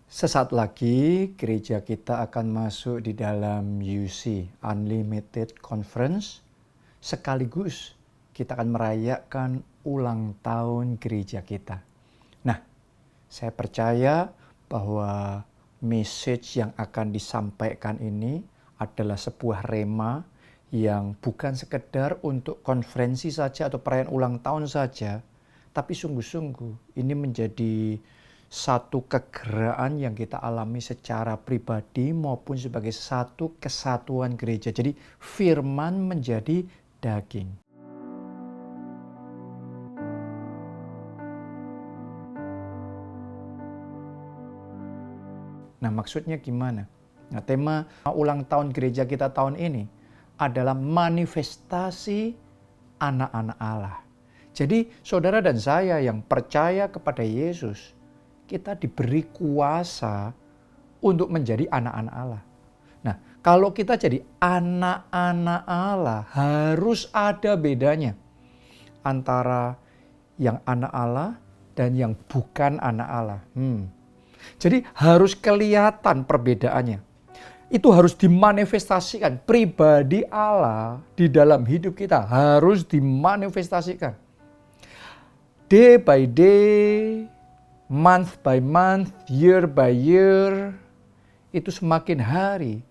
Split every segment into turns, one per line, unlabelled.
Sesaat lagi gereja kita akan masuk di dalam UC, Unlimited Conference. Sekaligus kita akan merayakan ulang tahun gereja kita. Nah, saya percaya bahwa message yang akan disampaikan ini adalah sebuah rema yang bukan sekedar untuk konferensi saja atau perayaan ulang tahun saja, tapi sungguh-sungguh ini menjadi satu kegeraan yang kita alami secara pribadi maupun sebagai satu kesatuan gereja. Jadi firman menjadi daging. Nah, maksudnya gimana? Nah, tema ulang tahun gereja kita tahun ini adalah manifestasi anak-anak Allah. Jadi saudara dan saya yang percaya kepada Yesus, kita diberi kuasa untuk menjadi anak-anak Allah. Nah, kalau kita jadi anak-anak Allah, harus ada bedanya antara yang anak Allah dan yang bukan anak Allah. Jadi harus kelihatan perbedaannya. Itu harus dimanifestasikan. Pribadi Allah di dalam hidup kita harus dimanifestasikan. Day by day, month by month, year by year, itu semakin hari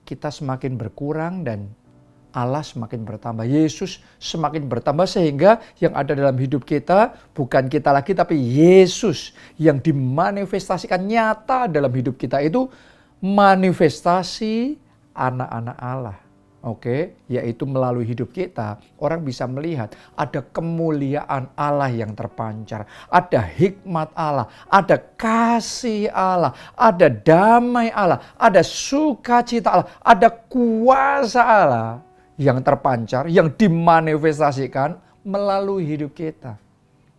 kita semakin berkurang dan Allah semakin bertambah. Yesus semakin bertambah sehingga yang ada dalam hidup kita bukan kita lagi tapi Yesus yang dimanifestasikan nyata dalam hidup kita itu manifestasi anak-anak Allah. Oke, yaitu melalui hidup kita, orang bisa melihat ada kemuliaan Allah yang terpancar, ada hikmat Allah, ada kasih Allah, ada damai Allah, ada sukacita Allah, ada kuasa Allah yang terpancar, yang dimanifestasikan melalui hidup kita.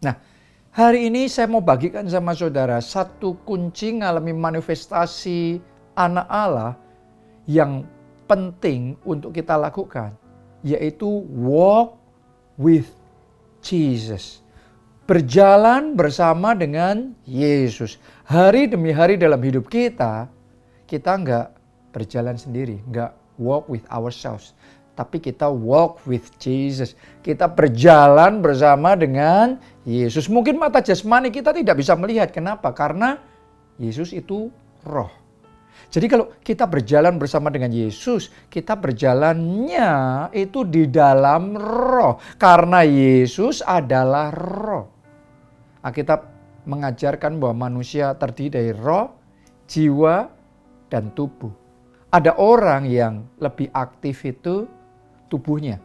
Nah, hari ini saya mau bagikan sama saudara satu kunci ngalami manifestasi anak Allah yang penting untuk kita lakukan, yaitu walk with Jesus. Berjalan bersama dengan Yesus. Hari demi hari dalam hidup kita, kita enggak berjalan sendiri, enggak walk with ourselves, tapi kita walk with Jesus. Kita berjalan bersama dengan Yesus. Mungkin mata jasmani kita tidak bisa melihat. Kenapa? Karena Yesus itu roh. Jadi kalau kita berjalan bersama dengan Yesus, kita berjalannya itu di dalam roh. Karena Yesus adalah roh. Alkitab mengajarkan bahwa manusia terdiri dari roh, jiwa, dan tubuh. Ada orang yang lebih aktif itu tubuhnya,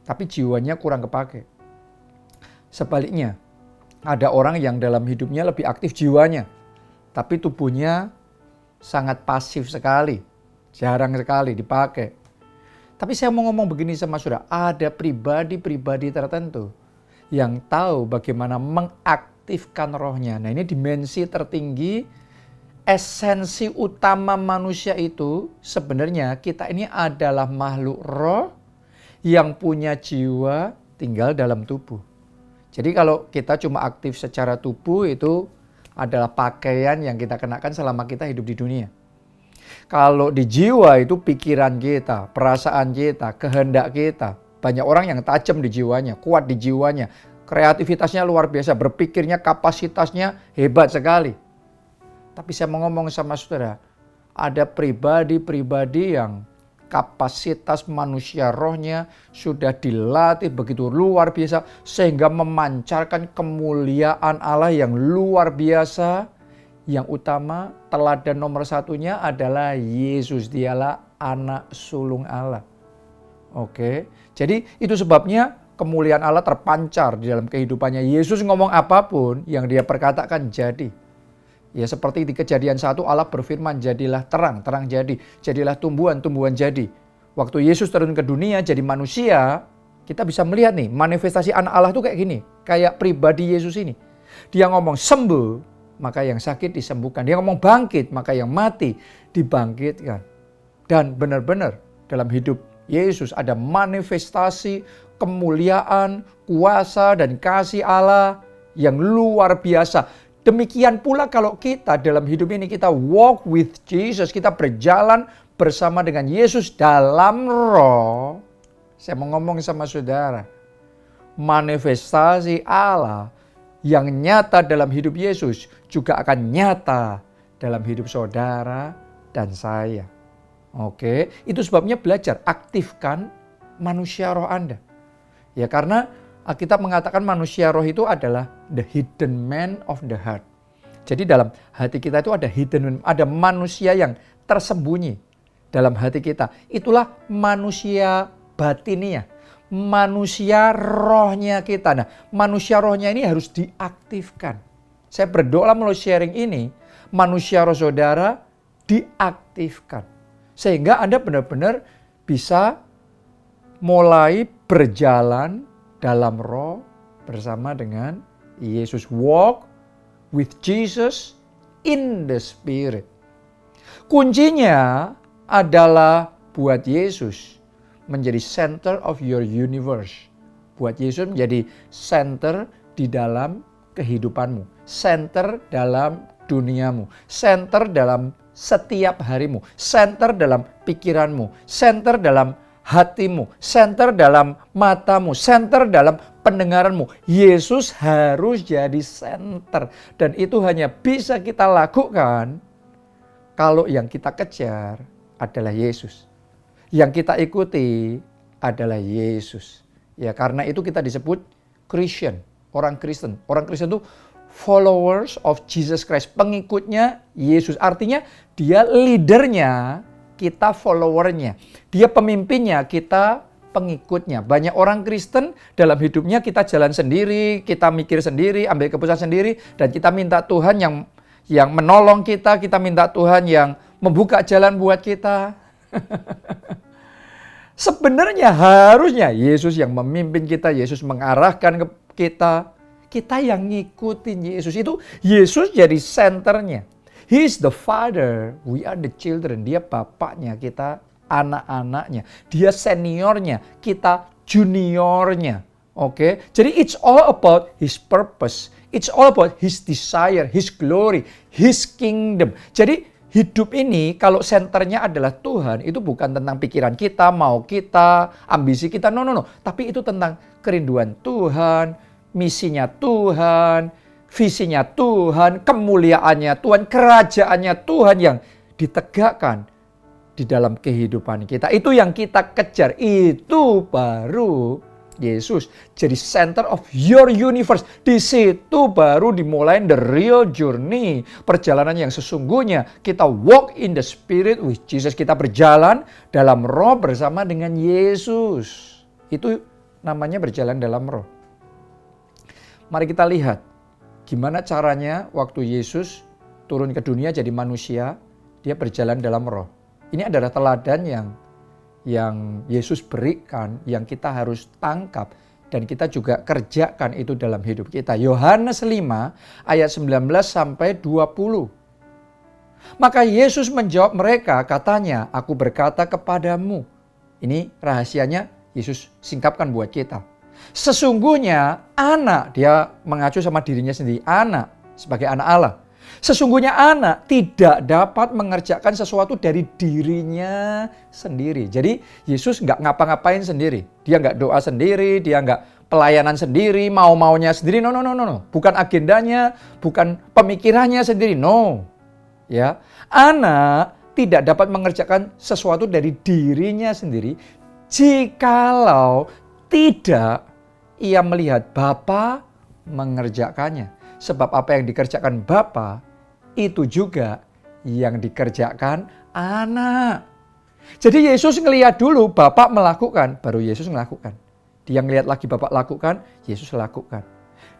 tapi jiwanya kurang kepake. Sebaliknya, ada orang yang dalam hidupnya lebih aktif jiwanya, tapi tubuhnya sangat pasif sekali, jarang sekali dipakai. Tapi saya mau ngomong begini sama saudara, ada pribadi-pribadi tertentu yang tahu bagaimana mengaktifkan rohnya. Nah, ini dimensi tertinggi, esensi utama manusia itu sebenarnya kita ini adalah makhluk roh yang punya jiwa tinggal dalam tubuh. Jadi kalau kita cuma aktif secara tubuh itu adalah pakaian yang kita kenakan selama kita hidup di dunia. Kalau di jiwa itu pikiran kita, perasaan kita, kehendak kita. Banyak orang yang tajam di jiwanya, kuat di jiwanya. Kreativitasnya luar biasa, berpikirnya kapasitasnya hebat sekali. Tapi saya mau ngomong sama saudara, ada pribadi-pribadi yang kapasitas manusia rohnya sudah dilatih begitu luar biasa sehingga memancarkan kemuliaan Allah yang luar biasa. Yang utama, teladan nomor satunya adalah Yesus. Dialah anak sulung Allah. Oke, jadi itu sebabnya kemuliaan Allah terpancar di dalam kehidupannya. Yesus ngomong apapun yang dia perkatakan jadi. Ya seperti di Kejadian 1 Allah berfirman jadilah terang, terang jadi. Jadilah tumbuhan, tumbuhan jadi. Waktu Yesus turun ke dunia jadi manusia, kita bisa melihat nih manifestasi anak Allah itu kayak gini. Kayak pribadi Yesus ini. Dia ngomong sembuh, maka yang sakit disembuhkan. Dia ngomong bangkit, maka yang mati dibangkitkan. Dan benar-benar dalam hidup Yesus ada manifestasi kemuliaan, kuasa dan kasih Allah yang luar biasa. Demikian pula kalau kita dalam hidup ini kita walk with Jesus, kita berjalan bersama dengan Yesus dalam roh. Saya mau ngomong sama saudara, manifestasi Allah yang nyata dalam hidup Yesus juga akan nyata dalam hidup saudara dan saya. Oke, itu sebabnya belajar, aktifkan manusia roh Anda. Ya, karena Alkitab mengatakan manusia roh itu adalah the hidden man of the heart. Jadi dalam hati kita itu ada hidden man, ada manusia yang tersembunyi dalam hati kita. Itulah manusia batinnya, manusia rohnya kita. Nah, manusia rohnya ini harus diaktifkan. Saya berdoa melalui sharing ini, manusia roh saudara diaktifkan. Sehingga Anda benar-benar bisa mulai berjalan dalam roh bersama dengan Yesus. Walk with Jesus in the Spirit. Kuncinya adalah buat Yesus menjadi center of your universe. Buat Yesus menjadi center di dalam kehidupanmu. Center dalam duniamu. Center dalam setiap harimu. Center dalam pikiranmu. Center dalam hatimu, center dalam matamu, center dalam pendengaranmu. Yesus harus jadi center. Dan itu hanya bisa kita lakukan kalau yang kita kejar adalah Yesus. Yang kita ikuti adalah Yesus. Ya, karena itu kita disebut Christian, orang Kristen. Orang Kristen itu followers of Jesus Christ, pengikutnya Yesus. Artinya dia leadernya, kita followernya. Dia pemimpinnya, kita pengikutnya. Banyak orang Kristen dalam hidupnya kita jalan sendiri, kita mikir sendiri, ambil keputusan sendiri, dan kita minta Tuhan yang menolong kita minta Tuhan yang membuka jalan buat kita. Sebenarnya harusnya Yesus yang memimpin kita, Yesus mengarahkan kita. Kita yang ngikutin Yesus. Itu Yesus jadi senternya. He is the father, we are the children. Dia bapaknya, kita anak-anaknya. Dia seniornya, kita juniornya. Oke, jadi it's all about his purpose. It's all about his desire, his glory, his kingdom. Jadi hidup ini kalau senternya adalah Tuhan, itu bukan tentang pikiran kita, mau kita, ambisi kita. No. Tapi itu tentang kerinduan Tuhan, misinya Tuhan, visinya Tuhan, kemuliaannya Tuhan, kerajaannya Tuhan yang ditegakkan di dalam kehidupan kita. Itu yang kita kejar. Itu baru Yesus jadi center of your universe. Di situ baru dimulai the real journey. Perjalanan yang sesungguhnya. Kita walk in the Spirit with Jesus. Kita berjalan dalam roh bersama dengan Yesus. Itu namanya berjalan dalam roh. Mari kita lihat gimana caranya waktu Yesus turun ke dunia jadi manusia, dia berjalan dalam roh. Ini adalah teladan yang Yesus berikan, yang kita harus tangkap dan kita juga kerjakan itu dalam hidup kita. Yohanes 5 ayat 19 sampai 20. Maka Yesus menjawab mereka, katanya, aku berkata kepadamu. Ini rahasianya Yesus singkapkan buat kita. Sesungguhnya anak, dia mengacu sama dirinya sendiri, anak sebagai anak Allah. Sesungguhnya anak tidak dapat mengerjakan sesuatu dari dirinya sendiri. Jadi Yesus nggak ngapa-ngapain sendiri. Dia nggak doa sendiri, dia nggak pelayanan sendiri, mau-maunya sendiri. No. Bukan agendanya, bukan pemikirannya sendiri. No. Ya, anak tidak dapat mengerjakan sesuatu dari dirinya sendiri jikalau tidak ia melihat Bapa mengerjakannya. Sebab apa yang dikerjakan Bapa, itu juga yang dikerjakan anak. Jadi Yesus ngelihat dulu Bapa melakukan, baru Yesus melakukan. Dia ngelihat lagi Bapa lakukan, Yesus lakukan.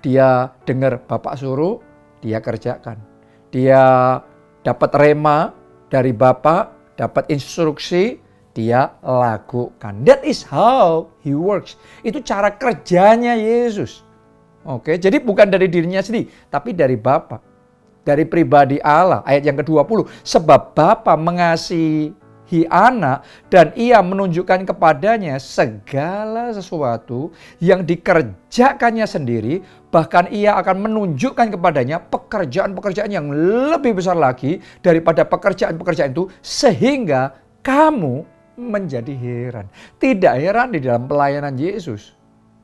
Dia dengar Bapa suruh, dia kerjakan. Dia dapat rema dari Bapa, dapat instruksi, dia lakukan. That is how he works. Itu cara kerjanya Yesus. Oke, jadi bukan dari dirinya sendiri, tapi dari Bapa. Dari pribadi Allah. Ayat yang ke-20. Sebab Bapa mengasihi mengasihi anak dan ia menunjukkan kepadanya segala sesuatu yang dikerjakannya sendiri, bahkan ia akan menunjukkan kepadanya pekerjaan-pekerjaan yang lebih besar lagi daripada pekerjaan-pekerjaan itu, sehingga kamu menjadi heran. Tidak heran di dalam pelayanan Yesus,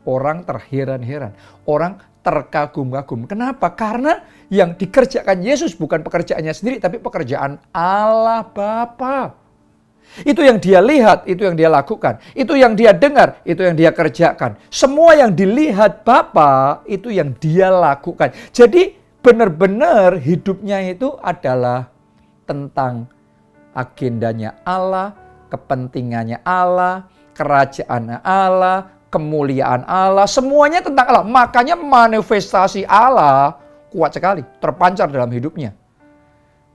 orang terheran-heran, orang terkagum-kagum. Kenapa? Karena yang dikerjakan Yesus bukan pekerjaannya sendiri, tapi pekerjaan Allah Bapa. Itu yang dia lihat, itu yang dia lakukan. Itu yang dia dengar, itu yang dia kerjakan. Semua yang dilihat Bapa, itu yang dia lakukan. Jadi benar-benar hidupnya itu adalah tentang agendanya Allah, kepentingannya Allah, kerajaan Allah, kemuliaan Allah, semuanya tentang Allah. Makanya manifestasi Allah kuat sekali, terpancar dalam hidupnya.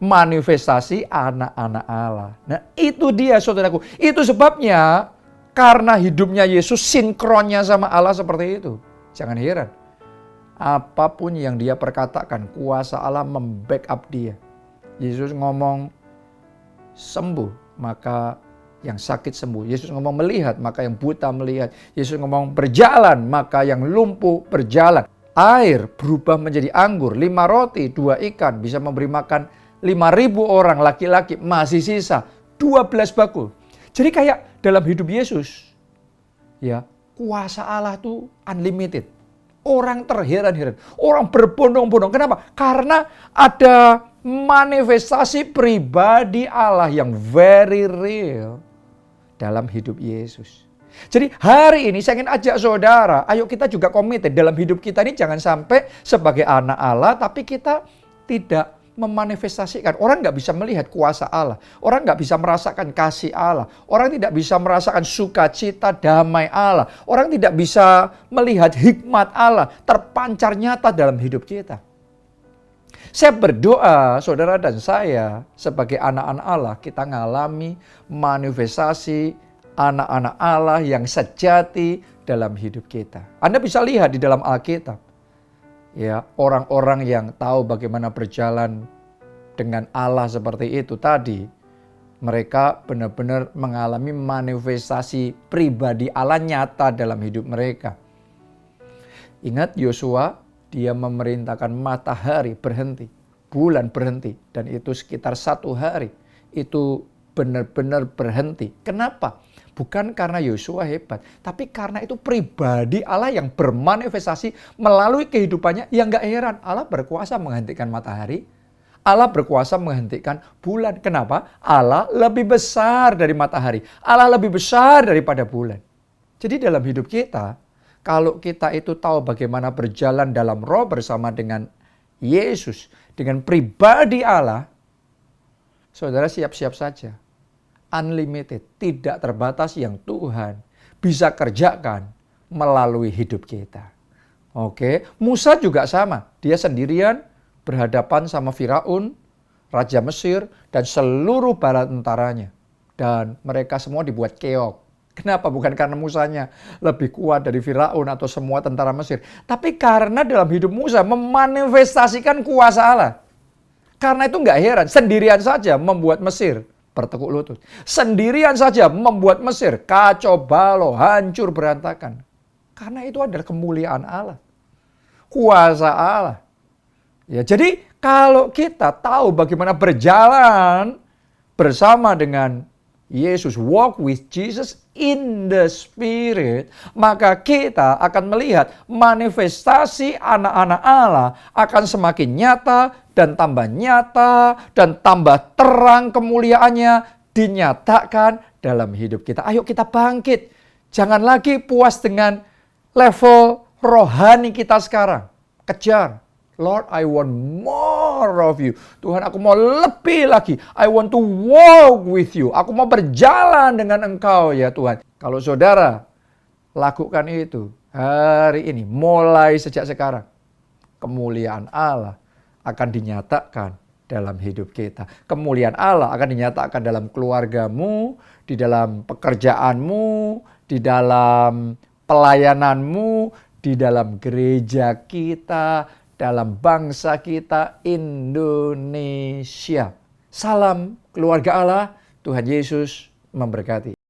Manifestasi anak-anak Allah. Nah itu dia saudaraku. Itu sebabnya karena hidupnya Yesus sinkronnya sama Allah seperti itu. Jangan heran. Apapun yang dia perkatakan, kuasa Allah membackup dia. Yesus ngomong sembuh, maka yang sakit sembuh. Yesus ngomong melihat, maka yang buta melihat. Yesus ngomong berjalan, maka yang lumpuh berjalan. Air berubah menjadi anggur. 5 roti, 2 ikan bisa memberi makan 5.000 orang laki-laki. Masih sisa 12 bakul. Jadi kayak dalam hidup Yesus, ya, kuasa Allah itu unlimited. Orang terheran-heran, orang berbondong-bondong. Kenapa? Karena ada manifestasi pribadi Allah yang very real dalam hidup Yesus. Jadi hari ini saya ingin ajak saudara, ayo kita juga komited dalam hidup kita ini, jangan sampai sebagai anak Allah tapi kita tidak memanifestasikan. Orang nggak bisa melihat kuasa Allah, orang nggak bisa merasakan kasih Allah, orang tidak bisa merasakan sukacita damai Allah, orang tidak bisa melihat hikmat Allah terpancar nyata dalam hidup kita. Saya berdoa saudara dan saya sebagai anak-anak Allah, kita mengalami manifestasi anak-anak Allah yang sejati dalam hidup kita. Anda bisa lihat di dalam Alkitab, ya, orang-orang yang tahu bagaimana berjalan dengan Allah seperti itu tadi, mereka benar-benar mengalami manifestasi pribadi Allah nyata dalam hidup mereka. Ingat Yosua, dia memerintahkan matahari berhenti, bulan berhenti, dan itu sekitar 1 hari. Itu benar-benar berhenti. Kenapa? Bukan karena Yosua hebat, tapi karena itu pribadi Allah yang bermanifestasi melalui kehidupannya. Yang gak heran, Allah berkuasa menghentikan matahari, Allah berkuasa menghentikan bulan. Kenapa? Allah lebih besar dari matahari, Allah lebih besar daripada bulan. Jadi dalam hidup kita, kalau kita itu tahu bagaimana berjalan dalam roh bersama dengan Yesus, dengan pribadi Allah, saudara siap-siap saja. Unlimited, tidak terbatas yang Tuhan bisa kerjakan melalui hidup kita. Oke, Musa juga sama. Dia sendirian berhadapan sama Firaun, Raja Mesir, dan seluruh bala tentaranya. Dan mereka semua dibuat keok. Kenapa? Bukan karena Musanya lebih kuat dari Firaun atau semua tentara Mesir. Tapi karena dalam hidup Musa memanifestasikan kuasa Allah. Karena itu nggak heran, sendirian saja membuat Mesir bertekuk lutut. Sendirian saja membuat Mesir kacau balau, hancur berantakan. Karena itu adalah kemuliaan Allah. Kuasa Allah. Ya, jadi kalau kita tahu bagaimana berjalan bersama dengan Yesus, walk with Jesus in the Spirit, maka kita akan melihat manifestasi anak-anak Allah akan semakin nyata dan tambah terang kemuliaannya dinyatakan dalam hidup kita. Ayo kita bangkit. Jangan lagi puas dengan level rohani kita sekarang. Kejar. Lord, I want more of you. Tuhan, aku mau lebih lagi. I want to walk with you. Aku mau berjalan dengan Engkau ya Tuhan. Kalau saudara lakukan itu hari ini, mulai sejak sekarang, kemuliaan Allah akan dinyatakan dalam hidup kita. Kemuliaan Allah akan dinyatakan dalam keluargamu, di dalam pekerjaanmu, di dalam pelayananmu, di dalam gereja kita, dalam bangsa kita Indonesia. Salam keluarga Allah, Tuhan Yesus memberkati.